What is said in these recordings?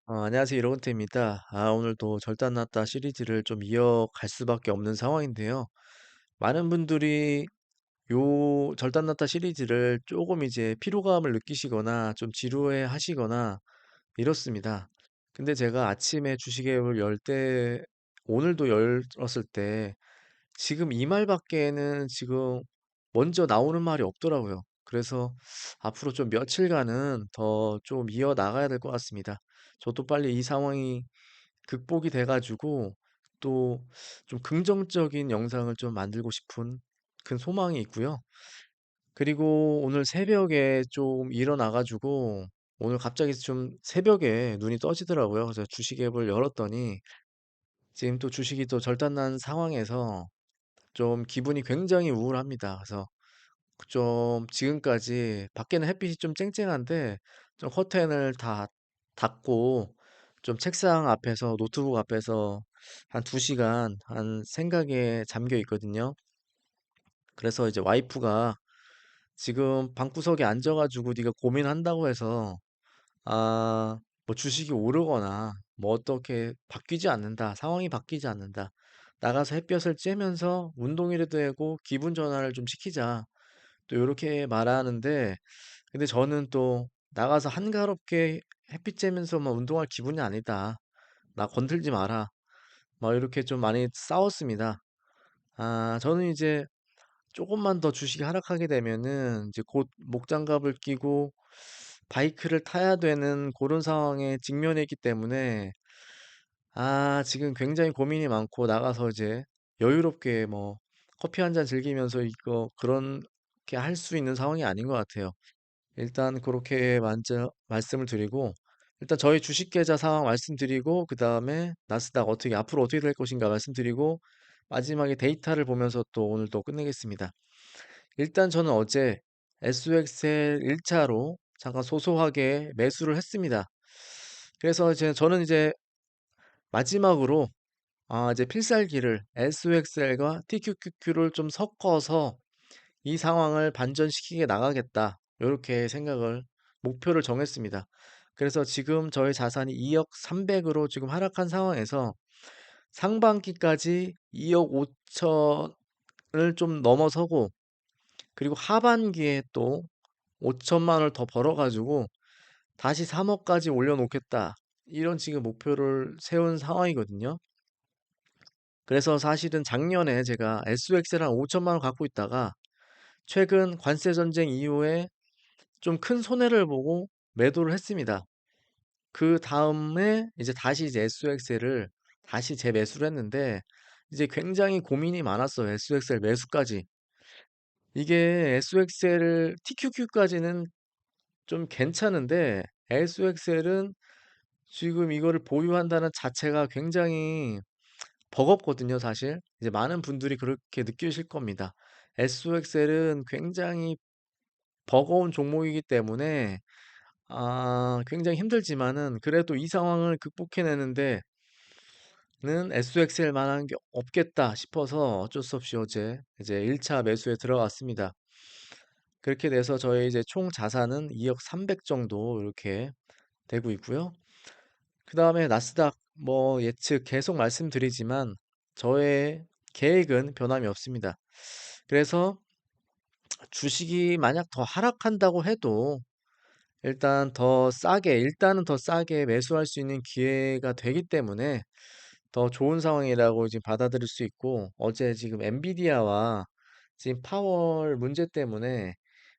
안녕하세요. 이로운태입니다. 오늘도 절단났다 시리즈를 좀 이어갈 수밖에 없는 상황인데요. 많은 분들이 요 절단났다 시리즈를 조금 이제 피로감을 느끼시거나 좀 지루해 하시거나 이렇습니다. 근데 제가 아침에 주식앱을 열 때, 오늘도 열었을 때, 지금 이 말밖에는 지금 먼저 나오는 말이 없더라고요. 그래서 앞으로 좀 며칠간은 더 좀 이어나가야 될 것 같습니다. 저도 빨리 이 상황이 극복이 돼 가지고 또 좀 긍정적인 영상을 좀 만들고 싶은 큰 소망이 있고요. 그리고 오늘 새벽에 좀 일어나 가지고 오늘 갑자기 좀 새벽에 눈이 떠지더라고요. 그래서 주식 앱을 열었더니 지금 또 주식이 또 절단난 상황에서 좀 기분이 굉장히 우울합니다. 그래서 좀 지금까지 밖에는 햇빛이 좀 쨍쨍한데 좀 커튼을 다 닫고 좀 책상 앞에서 노트북 앞에서 한 2시간 한 생각에 잠겨 있거든요. 그래서 이제 와이프가 지금 방구석에 앉아가지고 네가 고민한다고 해서 뭐 주식이 오르거나 뭐 어떻게 바뀌지 않는다. 상황이 바뀌지 않는다. 나가서 햇볕을 쬐면서 운동이라도 하고 기분 전환을 좀 시키자. 또 요렇게 말하는데 근데 저는 또 나가서 한가롭게 햇빛 쬐면서만 운동할 기분이 아니다. 나 건들지 마라. 막 이렇게 좀 많이 싸웠습니다. 저는 이제 조금만 더 주식이 하락하게 되면은 이제 곧 목장갑을 끼고 바이크를 타야 되는 그런 상황에 직면해 있기 때문에 지금 굉장히 고민이 많고 나가서 이제 여유롭게 뭐 커피 한 잔 즐기면서 이거 그렇게 할 수 있는 상황이 아닌 것 같아요. 일단 그렇게 먼저 말씀을 드리고 일단 저희 주식 계좌 상황 말씀드리고 그다음에 나스닥 어떻게 앞으로 어떻게 될 것인가 말씀드리고 마지막에 데이터를 보면서 또 오늘 또 끝내겠습니다. 일단 저는 어제 SXL 1차로 잠깐 소소하게 매수를 했습니다. 그래서 이제 저는 이제 마지막으로 이제 필살기를 SXL과 TQQQ를 좀 섞어서 이 상황을 반전시키게 나가겠다. 이렇게 생각을, 목표를 정했습니다. 그래서 지금 저희 자산이 2억 3백으로 지금 하락한 상황에서 상반기까지 2억 5천을 좀 넘어서고 그리고 하반기에 또 5천만 원을 더 벌어가지고 다시 3억까지 올려놓겠다. 이런 지금 목표를 세운 상황이거든요. 그래서 사실은 작년에 제가 SX를 한 5천만 원 갖고 있다가 최근 관세 전쟁 이후에 좀 큰 손해를 보고 매도를 했습니다. 그 다음에 이제 다시 이제 SXL을 다시 재매수를 했는데 이제 굉장히 고민이 많았어요. SXL 매수까지. 이게 SXL TQQ까지는 좀 괜찮은데 SXL은 지금 이거를 보유한다는 자체가 굉장히 버겁거든요, 사실. 이제 많은 분들이 그렇게 느끼실 겁니다. SOXL은 굉장히 버거운 종목이기 때문에 굉장히 힘들지만은 그래도 이 상황을 극복해내는데 는 SOXL 만한 게 없겠다 싶어서 어쩔 수 없이 어제 이제 1차 매수에 들어갔습니다. 그렇게 돼서 저의 이제 총 자산은 2억 3백 정도 이렇게 되고 있고요. 그 다음에 나스닥 뭐 예측 계속 말씀드리지만 저의 계획은 변함이 없습니다. 그래서 주식이 만약 더 하락한다고 해도 일단은 더 싸게 매수할 수 있는 기회가 되기 때문에 더 좋은 상황이라고 지금 받아들일 수 있고 어제 지금 엔비디아와 지금 파월 문제 때문에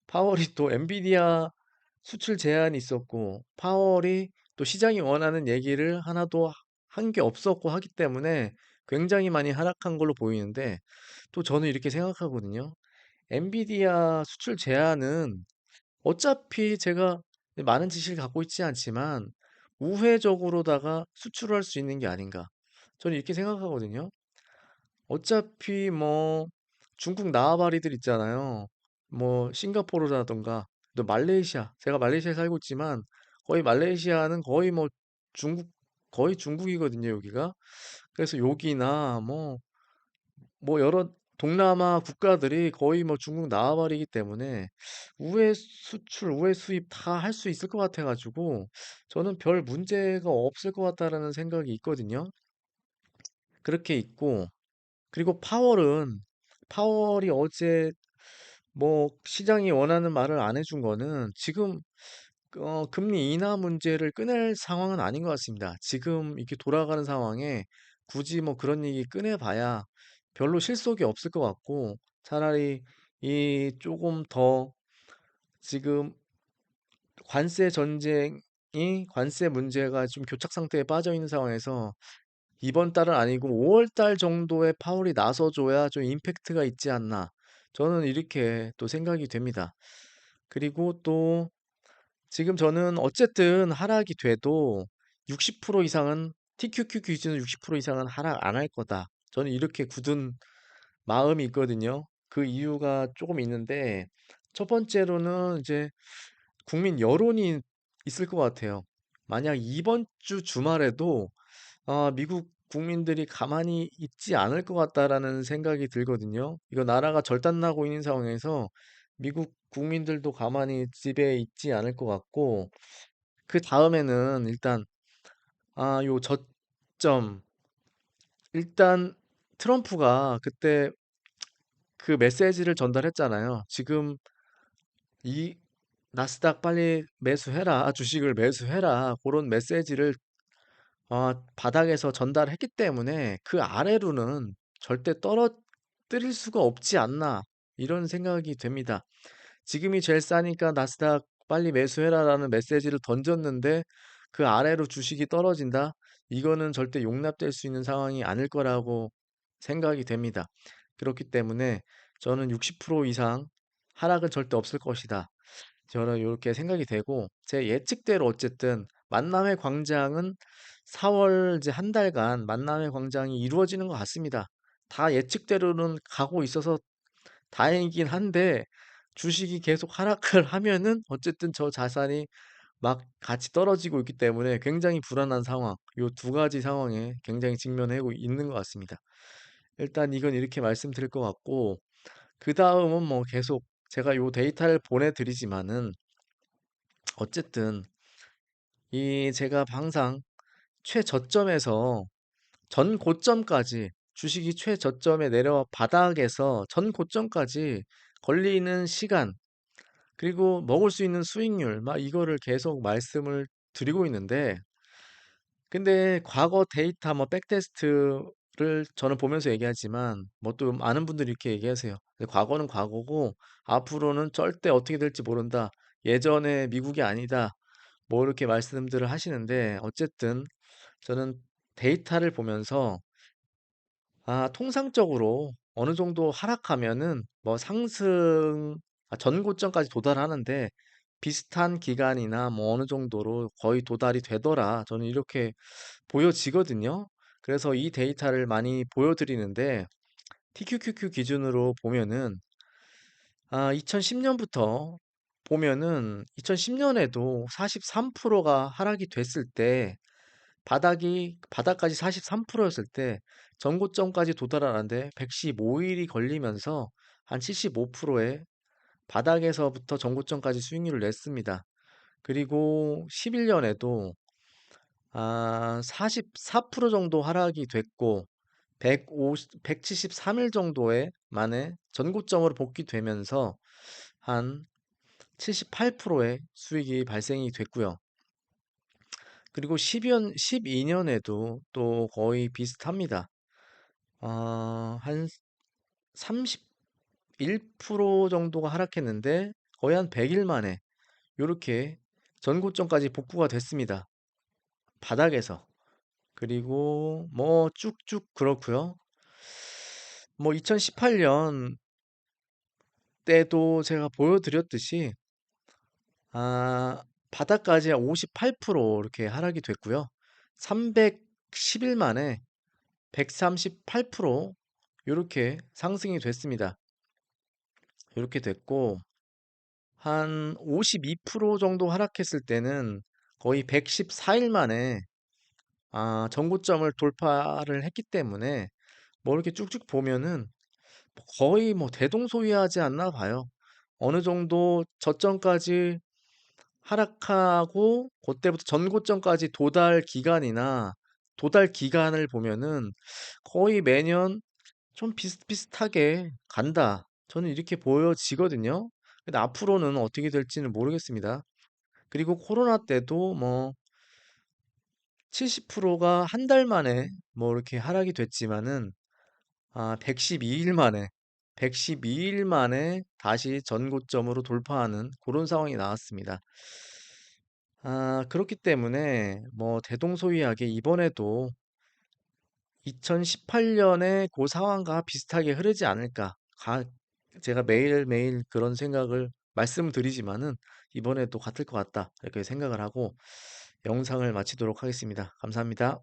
파월이 또 엔비디아 수출 제한이 있었고 파월이 또 시장이 원하는 얘기를 하나도 한 게 없었고 하기 때문에 굉장히 많이 하락한 걸로 보이는데 또 저는 이렇게 생각하거든요. 엔비디아 수출 제한은 어차피 제가 많은 지식을 갖고 있지 않지만 우회적으로다가 수출을 할 수 있는 게 아닌가. 저는 이렇게 생각하거든요. 어차피 뭐 중국 나와바리들 있잖아요. 뭐 싱가포르라던가 또 말레이시아. 제가 말레이시아에 살고 있지만 거의 말레이시아는 거의 뭐 중국 거의 중국이거든요, 여기가. 그래서 여기나 뭐 여러 동남아 국가들이 거의 뭐 중국 나와버리기 때문에 우회 수출, 우회 수입 다 할 수 있을 것 같아가지고 저는 별 문제가 없을 것 같다라는 생각이 있거든요. 그렇게 있고, 그리고 파월이 어제 뭐 시장이 원하는 말을 안 해준 거는 지금 금리 인하 문제를 꺼낼 상황은 아닌 것 같습니다. 지금 이렇게 돌아가는 상황에 굳이 뭐 그런 얘기 꺼내봐야 별로 실속이 없을 것 같고, 차라리 이 조금 더 지금 관세 전쟁이, 관세 문제가 좀 교착 상태에 빠져 있는 상황에서 이번 달은 아니고 5월 달 정도에 파월이 나서줘야 좀 임팩트가 있지 않나. 저는 이렇게 또 생각이 됩니다. 그리고 또 지금 저는 어쨌든 하락이 돼도 60% 이상은 TQQ 기준으로 60% 이상은 하락 안 할 거다. 저는 이렇게 굳은 마음이 있거든요. 그 이유가 조금 있는데 첫 번째로는 이제 국민 여론이 있을 것 같아요. 만약 이번 주 주말에도 미국 국민들이 가만히 있지 않을 것 같다라는 생각이 들거든요. 이거 나라가 절단나고 있는 상황에서 미국 국민들도 가만히 집에 있지 않을 것 같고, 그 다음에는 일단, 요 저점, 일단 트럼프가 그때 그 메시지를 전달했잖아요. 지금 이 나스닥 빨리 매수해라, 주식을 매수해라, 그런 메시지를 바닥에서 전달했기 때문에 그 아래로는 절대 떨어뜨릴 수가 없지 않나 이런 생각이 됩니다. 지금이 제일 싸니까 나스닥 빨리 매수해라라는 메시지를 던졌는데 그 아래로 주식이 떨어진다? 이거는 절대 용납될 수 있는 상황이 아닐 거라고 생각이 됩니다. 그렇기 때문에 저는 60% 이상 하락은 절대 없을 것이다. 저는 이렇게 생각이 되고, 제 예측대로 어쨌든 만남의 광장은 4월 이제 한 달간 만남의 광장이 이루어지는 것 같습니다. 다 예측대로는 가고 있어서 다행이긴 한데, 주식이 계속 하락을 하면은 어쨌든 저 자산이 막 같이 떨어지고 있기 때문에 굉장히 불안한 상황, 요 두 가지 상황에 굉장히 직면하고 있는 것 같습니다. 일단 이건 이렇게 말씀드릴 것 같고, 그 다음은 뭐 계속 제가 요 데이터를 보내드리지만은 어쨌든 이 제가 항상 최저점에서 전 고점까지, 주식이 최저점에 내려와 바닥에서 전 고점까지 걸리는 시간, 그리고 먹을 수 있는 수익률 막 이거를 계속 말씀을 드리고 있는데, 근데 과거 데이터 뭐 백테스트를 저는 보면서 얘기하지만 뭐 또 많은 분들이 이렇게 얘기하세요. 근데 과거는 과거고 앞으로는 절대 어떻게 될지 모른다. 예전에 미국이 아니다. 뭐 이렇게 말씀들을 하시는데 어쨌든 저는 데이터를 보면서 통상적으로 어느 정도 하락하면은 뭐 전고점까지 도달하는데 비슷한 기간이나 뭐 어느 정도로 거의 도달이 되더라. 저는 이렇게 보여지거든요. 그래서 이 데이터를 많이 보여드리는데 TQQQ 기준으로 보면은 2010년부터 보면은 2010년에도 43%가 하락이 됐을 때, 바닥까지 43%였을 때 전고점까지 도달하는데 115일이 걸리면서 한 75%의 바닥에서부터 전고점까지 수익률을 냈습니다. 그리고 11년에도 44% 정도 하락이 됐고 173일 정도의 만에 전고점으로 복귀되면서 한 78%의 수익이 발생이 됐고요. 그리고 12년에도 또 거의 비슷합니다. 한 31% 정도가 하락했는데 거의 한 100일 만에 이렇게 전고점까지 복구가 됐습니다. 바닥에서. 그리고 뭐 쭉쭉 그렇고요. 뭐 2018년 때도 제가 보여드렸듯이 바닥까지 58% 이렇게 하락이 됐고요. 310일 만에 138% 이렇게 상승이 됐습니다. 이렇게 됐고 한 52% 정도 하락했을 때는 거의 114일 만에 전고점을 돌파를 했기 때문에 뭐 이렇게 쭉쭉 보면은 거의 뭐 대동소이하지 않나 봐요. 어느 정도 저점까지 하락하고 그때부터 전고점까지 도달 기간을 보면은 거의 매년 좀 비슷비슷하게 간다. 저는 이렇게 보여지거든요. 근데 앞으로는 어떻게 될지는 모르겠습니다. 그리고 코로나 때도 뭐 70%가 한 달 만에 뭐 이렇게 하락이 됐지만은 112일 만에 112일 만에 다시 전고점으로 돌파하는 그런 상황이 나왔습니다. 그렇기 때문에 뭐 대동소이하게 이번에도 2018년에 그 상황과 비슷하게 흐르지 않을까. 제가 매일매일 그런 생각을 말씀드리지만은 이번에도 같을 것 같다. 이렇게 생각을 하고 영상을 마치도록 하겠습니다. 감사합니다.